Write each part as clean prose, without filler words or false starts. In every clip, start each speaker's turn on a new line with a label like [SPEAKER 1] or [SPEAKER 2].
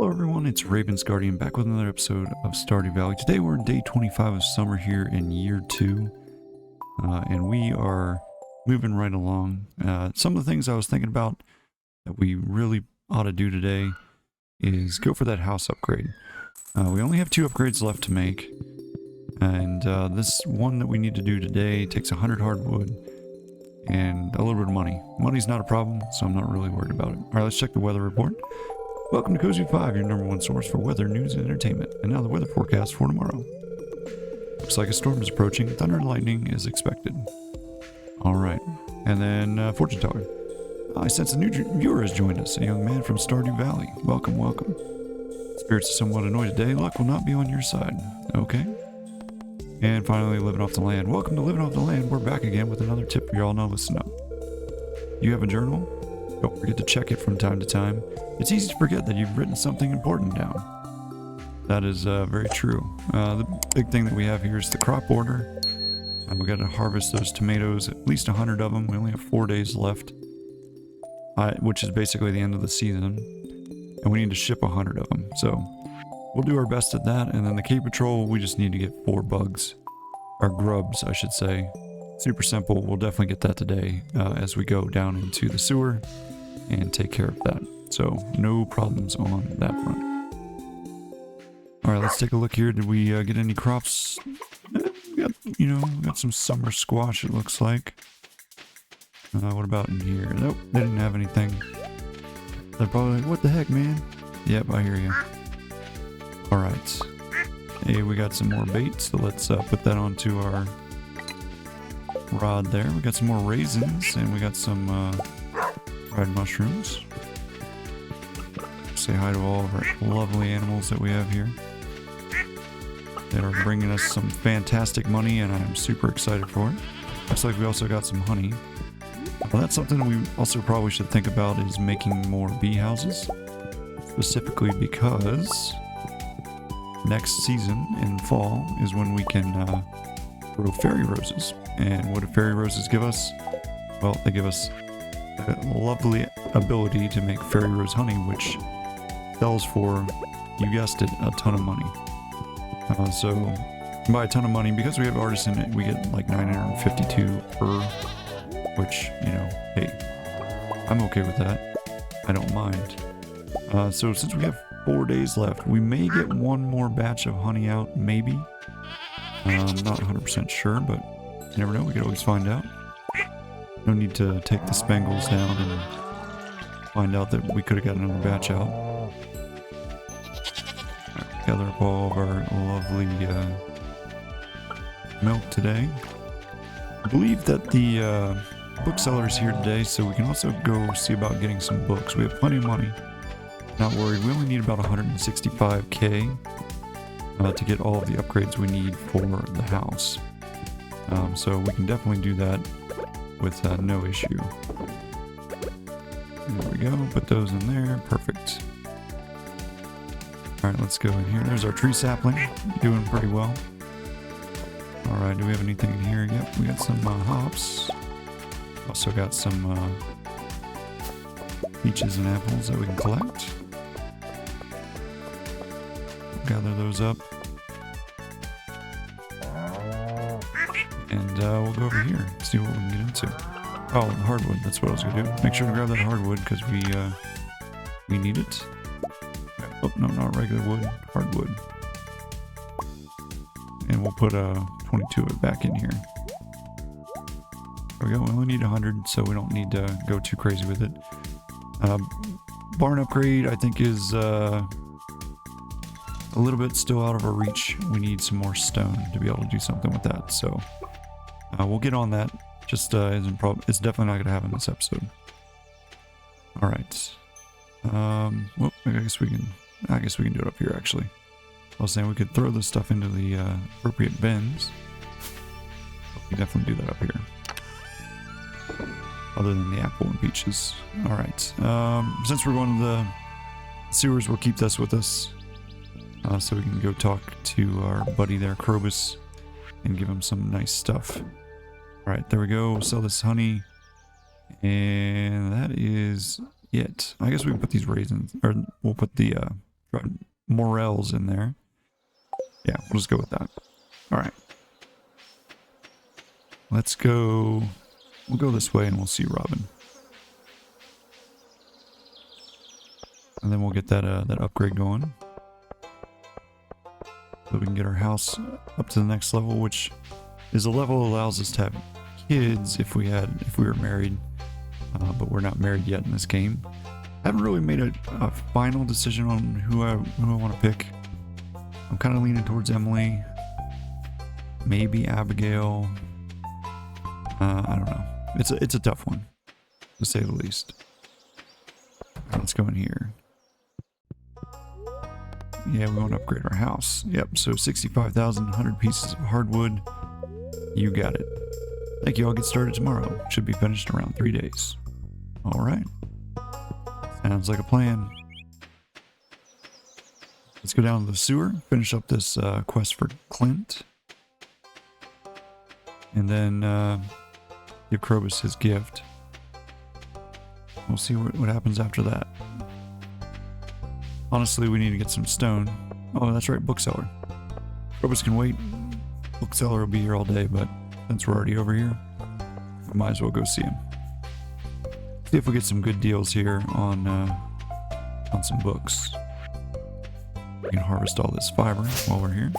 [SPEAKER 1] Hello everyone, it's Raven's Guardian back with another episode of Stardew Valley. Today we're in day 25 of summer here in year 2, and we are moving right along. Some of the things I was thinking about that we really ought to do today is go for that house upgrade. We only have 2 upgrades left to make, and this one that we need to do today takes 100 hardwood and a little bit of money. Money's not a problem, so I'm not really worried about it. Alright, let's check the weather report. Welcome to Cozy 5, your #1 source for weather, news, and entertainment. And now the weather forecast for tomorrow. Looks like a storm is approaching. Thunder and lightning is expected. Alright. And then, fortune teller. I sense a new viewer has joined us, a young man from Stardew Valley. Welcome, welcome. Spirits are somewhat annoyed today. Luck will not be on your side. Okay. And finally, living off the land. Welcome to Living Off the Land. We're back again with another tip for y'all. Now listen up. You have a journal? Don't forget to check it from time to time. It's easy to forget that you've written something important down. That is very true. The big thing that we have here is the crop order. We got to harvest those tomatoes, at least 100 of them. We only have 4 days left, which is basically the end of the season. And we need to ship 100 of them. So we'll do our best at that. And then the cave patrol, we just need to get 4 bugs. Or grubs, I should say. Super simple. We'll definitely get that today as we go down into the sewer and take care of that. So no problems on that front. Alright, let's take a look here. Did we get any crops? We got some summer squash, it looks like. What about in here? Nope, they didn't have anything. They're probably like, what the heck, man? Yep, I hear you. Alright. Hey, we got some more bait, so let's put that onto our rod there. We got some more raisins, and we got some fried mushrooms. Say hi to all of our lovely animals that we have here. They are bringing us some fantastic money, and I'm super excited for it. Looks like we also got some honey. Well, that's something we also probably should think about, is making more bee houses. Specifically because next season in fall is when we can grow fairy roses. And what do fairy roses give us? Well, they give us a lovely ability to make fairy rose honey, which sells for, you guessed it, a ton of money. So by a ton of money, because we have artisan, we get like 952 per, which, you know, hey, I'm okay with that. I don't mind. So since we have 4 days left, we may get one more batch of honey out, maybe. I'm not 100% sure, but you never know, we could always find out. No need to take the spangles down and find out that we could have got another batch out. Right, gather up all of our lovely milk today. I believe that the bookseller is here today, so we can also go see about getting some books. We have plenty of money. Not worried. We only need about 165k to get all of the upgrades we need for the house. So we can definitely do that with no issue. There we go. Put those in there. Perfect. Alright, let's go in here. There's our tree sapling. Doing pretty well. Alright, do we have anything in here? Yep, we got some hops. Also got some peaches and apples that we can collect. Gather those up. And we'll go over here and see what we can get into. Oh, hardwood. That's what I was going to do. Make sure to grab that hardwood because we need it. Oh, no, not regular wood. Hardwood. And we'll put 22 of it back in here. There we go. We only need 100, so we don't need to go too crazy with it. Barn upgrade, I think, is a little bit still out of our reach. We need some more stone to be able to do something with that. So we'll get on that. Just it's definitely not going to happen this episode. All right. Well, I guess we can do it up here. Actually, I was saying we could throw this stuff into the appropriate bins. We can definitely do that up here. Other than the apple and peaches. All right. Since we're going to the sewers, we'll keep this with us. So we can go talk to our buddy there, Krobus, and give him some nice stuff. Alright, there we go. We'll sell this honey. And that is it. I guess we can put these raisins, or we'll put the dried morels in there. Yeah, we'll just go with that. All right. Let's go. We'll go this way and we'll see Robin. And then we'll get that that upgrade going. So we can get our house up to the next level, which is a level that allows us to have kids if we were married. But we're not married yet in this game. Haven't really made a final decision on who I want to pick. I'm kind of leaning towards Emily. Maybe Abigail. I don't know. It's a tough one, to say the least. All right, let's go in here. Yeah, we want to upgrade our house. Yep, so 65,100 pieces of hardwood. You got it. Thank you. I'll get started tomorrow. Should be finished in around 3 days. All right. Sounds like a plan. Let's go down to the sewer, finish up this quest for Clint. And then give Krobus his gift. We'll see what happens after that. Honestly, we need to get some stone. Oh, that's right, bookseller. Krobus can wait. Bookseller will be here all day, but since we're already over here, we might as well go see him. See if we get some good deals here on some books. We can harvest all this fiber while we're here.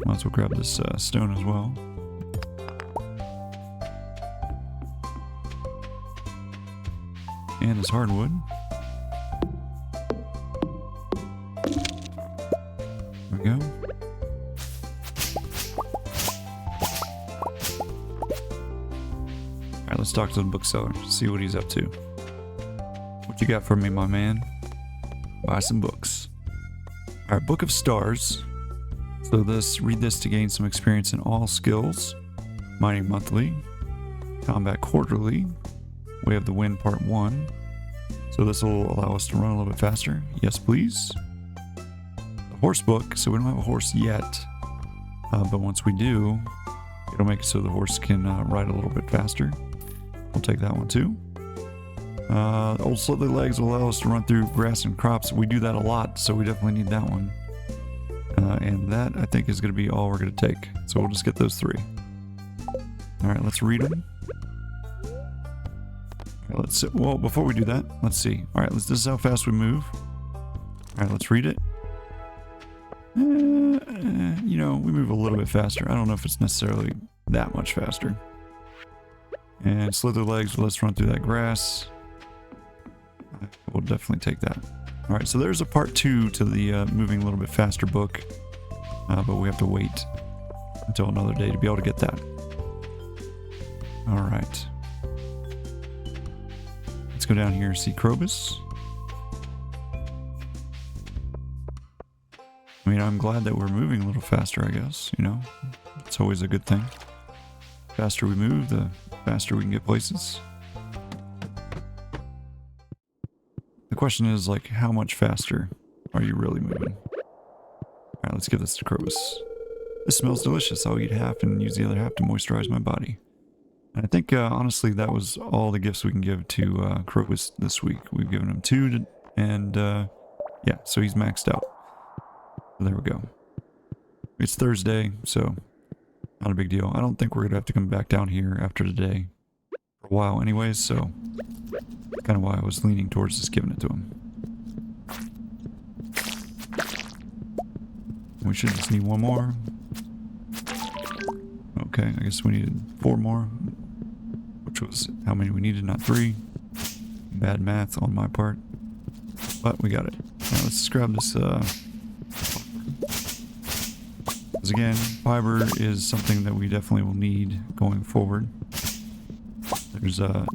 [SPEAKER 1] Might as well grab this stone as well. And this hardwood. There we go. Alright, let's talk to the bookseller, see what he's up to. What you got for me, my man? Buy some books. Alright, Book of Stars. So read this to gain some experience in all skills. Mining monthly. Combat quarterly. Way of the Wind part 1. So this will allow us to run a little bit faster. Yes, please. The horse book. So we don't have a horse yet. But once we do, it'll make it so the horse can ride a little bit faster. We'll take that one too. Old slither legs will allow us to run through grass and crops. We do that a lot, so we definitely need that one. And that, I think, is going to be all we're going to take. So we'll just get those 3. Alright, let's read them. Alright, let's see. Well, before we do that, let's see. Alright, this is how fast we move. Alright, let's read it. You know, we move a little bit faster. I don't know if it's necessarily that much faster. And slither legs, let's run through that grass. We'll definitely take that. Alright, so there's a part 2 to the moving a little bit faster book. But we have to wait until another day to be able to get that. Alright. Let's go down here and see Krobus. I mean, I'm glad that we're moving a little faster, I guess. You know, it's always a good thing. The faster we move, the faster we can get places. The question is, like, how much faster are you really moving? Alright, let's give this to Krobus. This smells delicious. I'll eat half and use the other half to moisturize my body. And I think, honestly, that was all the gifts we can give to Krobus this week. We've given him 2, and yeah, so he's maxed out. So there we go. It's Thursday, so not a big deal. I don't think we're going to have to come back down here after today for a while anyways, so kind of why I was leaning towards just giving it to him. We should just need 1 more. Okay, I guess we needed 4 more, which was how many we needed, not 3. Bad math on my part, but we got it. Now let's just grab this, because again, fiber is something that we definitely will need going forward. There's a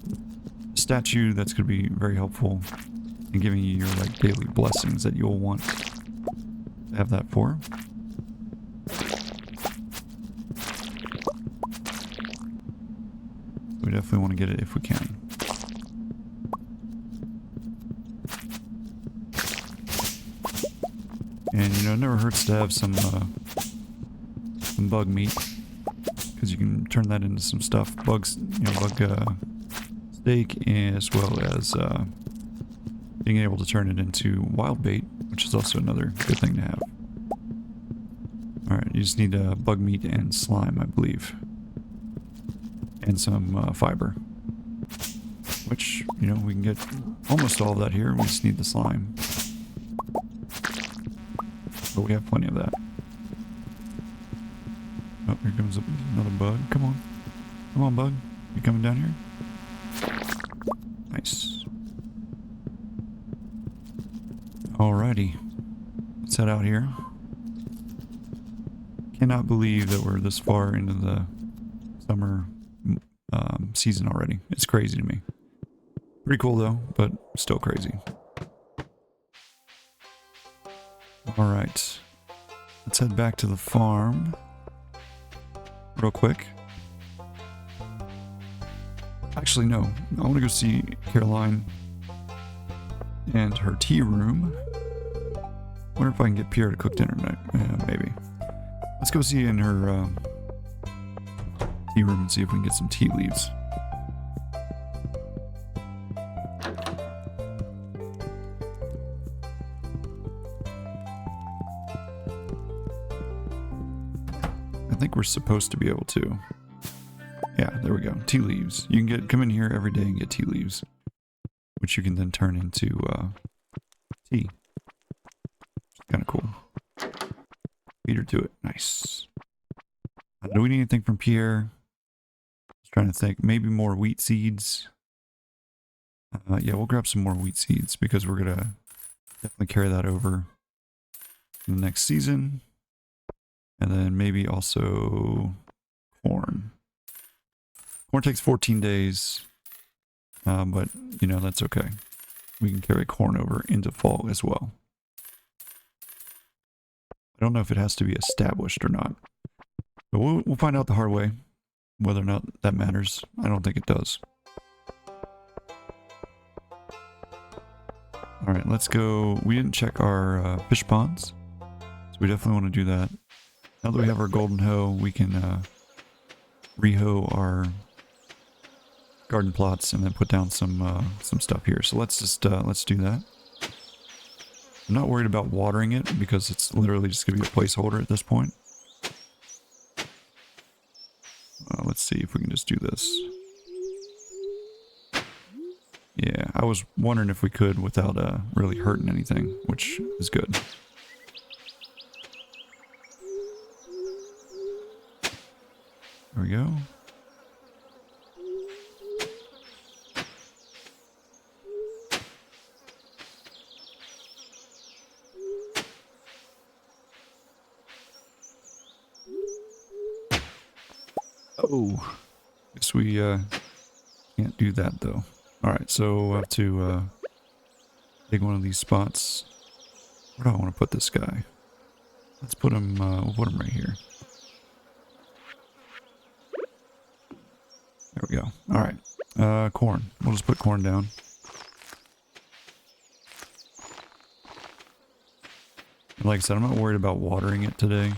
[SPEAKER 1] statue that's going to be very helpful in giving you your like daily blessings that you'll want to have that for. We definitely want to get it if we can. And you know, it never hurts to have some bug meat, because you can turn that into some stuff. Bugs, you know, bug steak, as well as being able to turn it into wild bait, which is also another good thing to have. Alright, you just need bug meat and slime, I believe. And some fiber. Which, you know, we can get almost all of that here. We just need the slime. But we have plenty of that. Oh, here comes another bug. Come on. Come on, bug. You coming down here? Nice. Alrighty. Let's head out here. Cannot believe that we're this far into the summer season already. It's crazy to me. Pretty cool though, but still crazy. Alright. Let's head back to the farm real quick. Actually, no. I want to go see Caroline and her tea room. Wonder if I can get Pierre to cook dinner tonight. Maybe. Let's go see in her tea room and see if we can get some tea leaves. I think we're supposed to be able to. Yeah, there we go. Tea leaves. You can come in here every day and get tea leaves, which you can then turn into tea. Kind of cool. Beat her to it. Nice. Do we need anything from Pierre? Just trying to think. Maybe more wheat seeds. Yeah, we'll grab some more wheat seeds because we're gonna definitely carry that over in the next season. And then maybe also corn. Corn takes 14 days, but you know, that's okay. We can carry corn over into fall as well. I don't know if it has to be established or not, but we'll find out the hard way whether or not that matters. I don't think it does. All right, let's go. We didn't check our fish ponds, so we definitely want to do that. Now that we have our golden hoe, we can re-hoe our garden plots and then put down some stuff here. So let's just let's do that. I'm not worried about watering it because it's literally just going to be a placeholder at this point. Let's see if we can just do this. Yeah, I was wondering if we could without really hurting anything, which is good. There we go. Oh, guess we can't do that though. Alright, so we'll have to take one of these spots. Where do I want to put this guy? Let's put him, we'll put him right here. There we go. Alright, corn. We'll just put corn down. And like I said, I'm not worried about watering it today.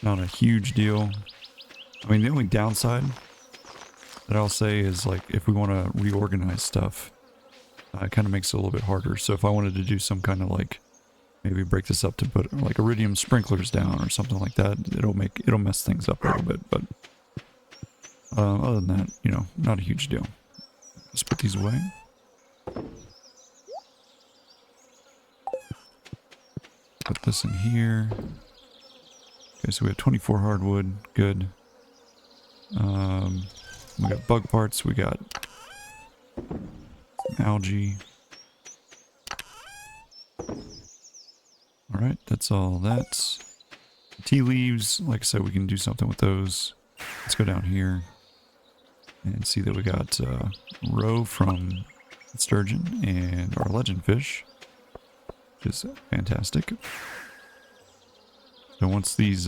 [SPEAKER 1] Not a huge deal. I mean, the only downside that I'll say is, like, if we want to reorganize stuff, it kind of makes it a little bit harder. So if I wanted to do some kind of, like, maybe break this up to put, like, iridium sprinklers down or something like that, it'll mess things up a little bit. But other than that, you know, not a huge deal. Just put these away. Put this in here. Okay, so we have 24 hardwood. Good. We got bug parts. We got some algae. Alright, that's all that. Tea leaves, like I said, we can do something with those. Let's go down here and see that we got roe from sturgeon and our legend fish, which is fantastic. So once these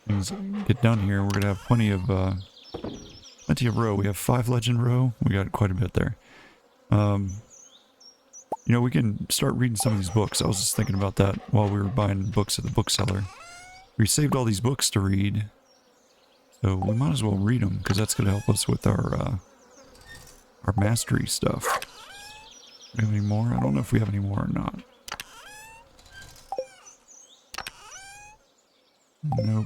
[SPEAKER 1] things get done here, we're gonna have plenty of roe. We have 5 legend roe. We got quite a bit there. You know, we can start reading some of these books. I was just thinking about that while we were buying books at the bookseller. We saved all these books to read, so we might as well read them because that's gonna help us with our our mastery stuff. Do we have any more? I don't know if we have any more or not. Nope.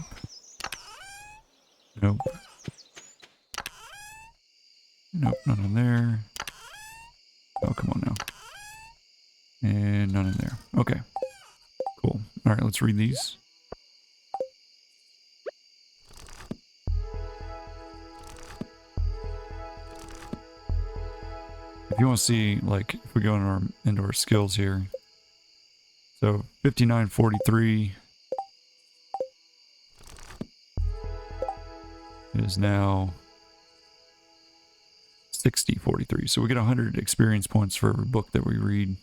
[SPEAKER 1] Nope. Nope, none in there. Oh, come on now. And none in there. Okay. Cool. Alright, let's read these. If you want to see, like, if we go into our skills here. So, 59.43. It is now 60.43. So we get 100 experience points for every book that we read.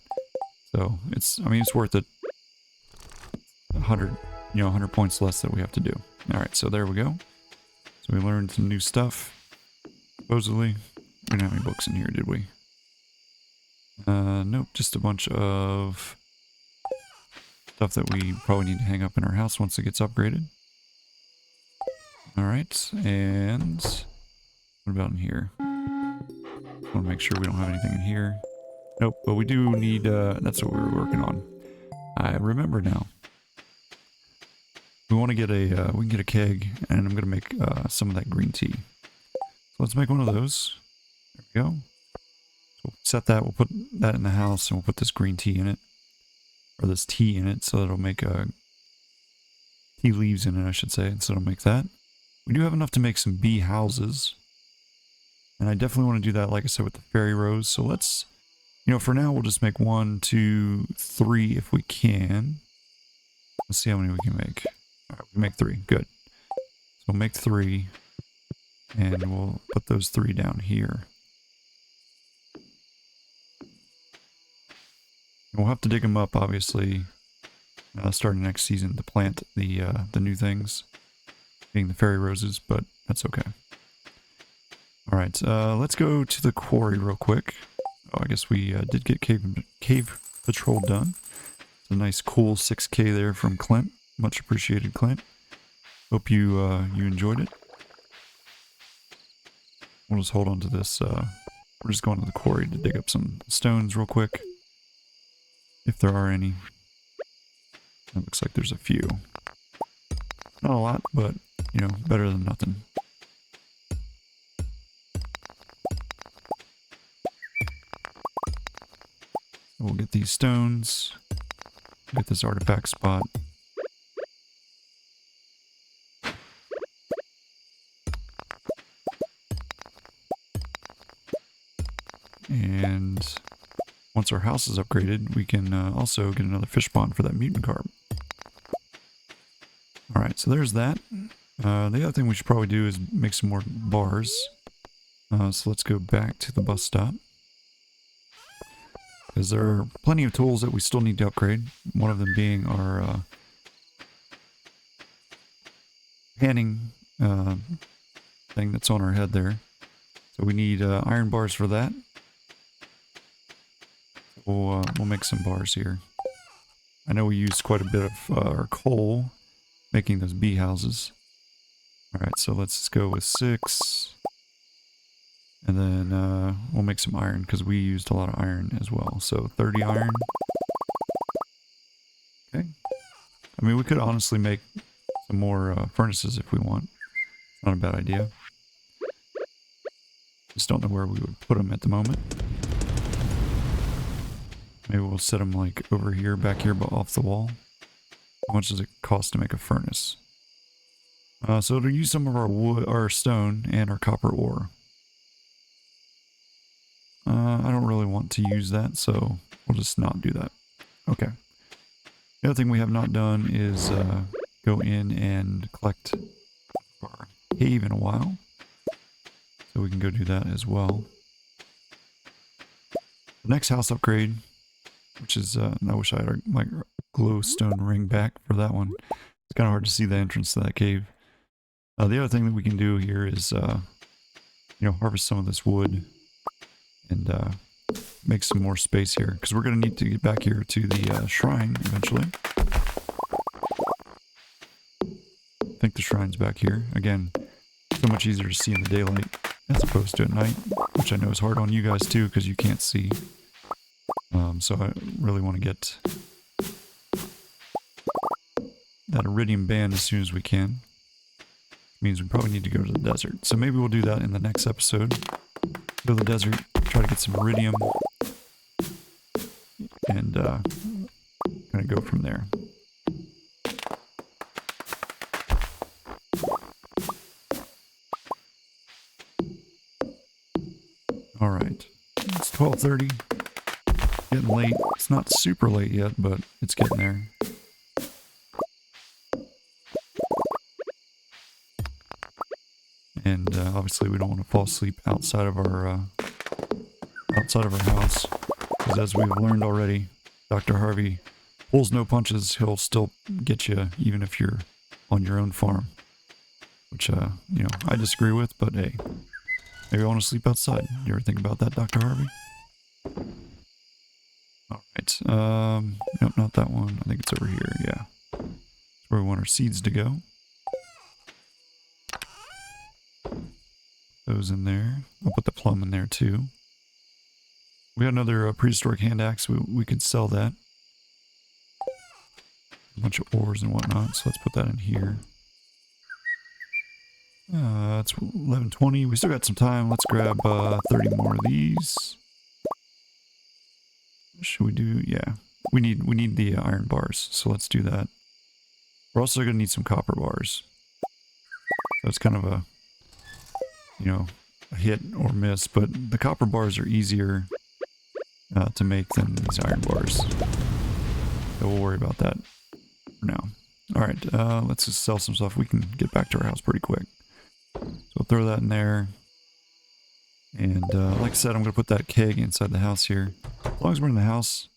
[SPEAKER 1] So it's, I mean, it's worth it. 100, 100 points less that we have to do. All right, so there we go. So we learned some new stuff. Supposedly, we didn't have any books in here, did we? Nope, just a bunch of stuff that we probably need to hang up in our house once it gets upgraded. All right, and what about in here? I want to make sure we don't have anything in here. Nope, but we do need, that's what we were working on. I remember now. We want to get a, we can get a keg, and I'm going to make some of that green tea. So let's make one of those. There we go. So we'll set that, we'll put that in the house, and we'll put this green tea in it. Or this tea in it, so that it'll make tea leaves in it, I should say, and so it'll make that. We do have enough to make some bee houses. And I definitely want to do that, like I said, with the fairy rose. So let's, for now, we'll just make 1, 2, 3 if we can. Let's see how many we can make. All right, we make 3. Good. So we'll make 3. And we'll put those 3 down here. And we'll have to dig them up, obviously, starting next season to plant the new things. Being the fairy roses, but that's okay. Alright, let's go to the quarry real quick. Oh, I guess we did get cave patrol done. It's a nice cool 6K there from Clint. Much appreciated, Clint. Hope you you enjoyed it. We'll just hold on to this. We're just going to the quarry to dig up some stones real quick. If there are any. It looks like there's a few. Not a lot, but, better than nothing. We'll get these stones. Get this artifact spot. And once our house is upgraded, we can also get another fish pond for that mutant carp. Alright, so there's that. The other thing we should probably do is make some more bars. So let's go back to the bus stop. Because there are plenty of tools that we still need to upgrade. One of them being our panning thing that's on our head there. So we need iron bars for that. We'll make some bars here. I know we used quite a bit of our coal making those bee houses. Alright, so let's go with 6. And then we'll make some iron because we used a lot of iron as well. So 30 iron. Okay. I mean, we could honestly make some more furnaces if we want. Not a bad idea. Just don't know where we would put them at the moment. Maybe we'll set them like over here, back here, but off the wall. How much does it cost to make a furnace? So it'll use some of our wood, our stone, and our copper ore. I don't really want to use that, so we'll just not do that. Okay. The other thing we have not done is go in and collect our cave in a while. So we can go do that as well. The next house upgrade, which is, I wish I had my glowstone ring back for that one. It's kind of hard to see the entrance to that cave. The other thing that we can do here is, harvest some of this wood and make some more space here. Because we're going to need to get back here to the shrine eventually. I think the shrine's back here. Again, so much easier to see in the daylight as opposed to at night. which I know is hard on you guys too because you can't see. So I really want to get that iridium band as soon as we can. Means we probably need to go to the desert. So maybe we'll do that in the next episode. Go to the desert, try to get some iridium, and kind of go from there. All right, it's 12:30. Getting late. It's not super late yet, but it's getting there. And obviously we don't want to fall asleep outside of our house, because as we've learned already, Dr. Harvey pulls no punches. He'll still get you even if you're on your own farm, which you know, I disagree with, but hey, maybe I want to sleep outside. You ever think about that, Dr. Harvey? All right. Nope, not that one. I think it's over here. Yeah, that's where we want our seeds to go. Those in there. I'll put the plum in there too. We got another prehistoric hand axe. We could sell that. A bunch of ores and whatnot. So let's put that in here. It's 11:20. We still got some time. Let's grab 30 more of these. Should we do? Yeah. We need the iron bars. So let's do that. We're also gonna need some copper bars. So it's kind of a, you know, a hit or miss, but the copper bars are easier to make than these iron bars. So we'll worry about that for now. Alright, let's just sell some stuff. We can get back to our house pretty quick. So we'll throw that in there. And like I said, I'm going to put that keg inside the house here. As long as we're in the house,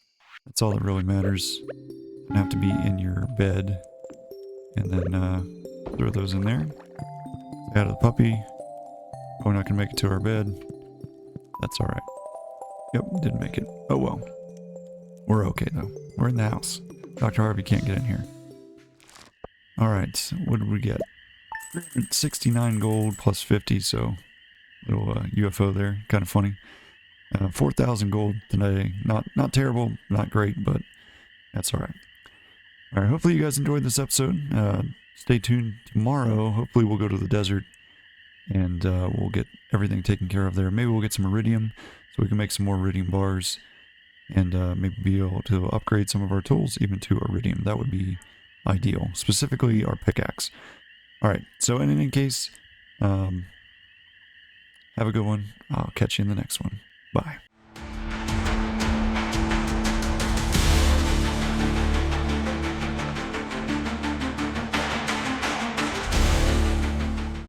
[SPEAKER 1] that's all that really matters. You don't have to be in your bed. And then throw those in there. Add the puppy. Probably not going to make it to our bed. That's alright. Yep, didn't make it. Oh well. We're okay though. We're in the house. Dr. Harvey can't get in here. Alright, what did we get? 369 gold plus 50, so little UFO there. Kind of funny. 4,000 gold today. Not terrible, not great, but that's alright. Alright, hopefully you guys enjoyed this episode. Stay tuned tomorrow. Hopefully we'll go to the desert and we'll get everything taken care of there. Maybe we'll get some iridium so we can make some more iridium bars and maybe be able to upgrade some of our tools even to iridium. That would be ideal, specifically our pickaxe. Alright, so in any case, have a good one. I'll catch you in the next one. Bye.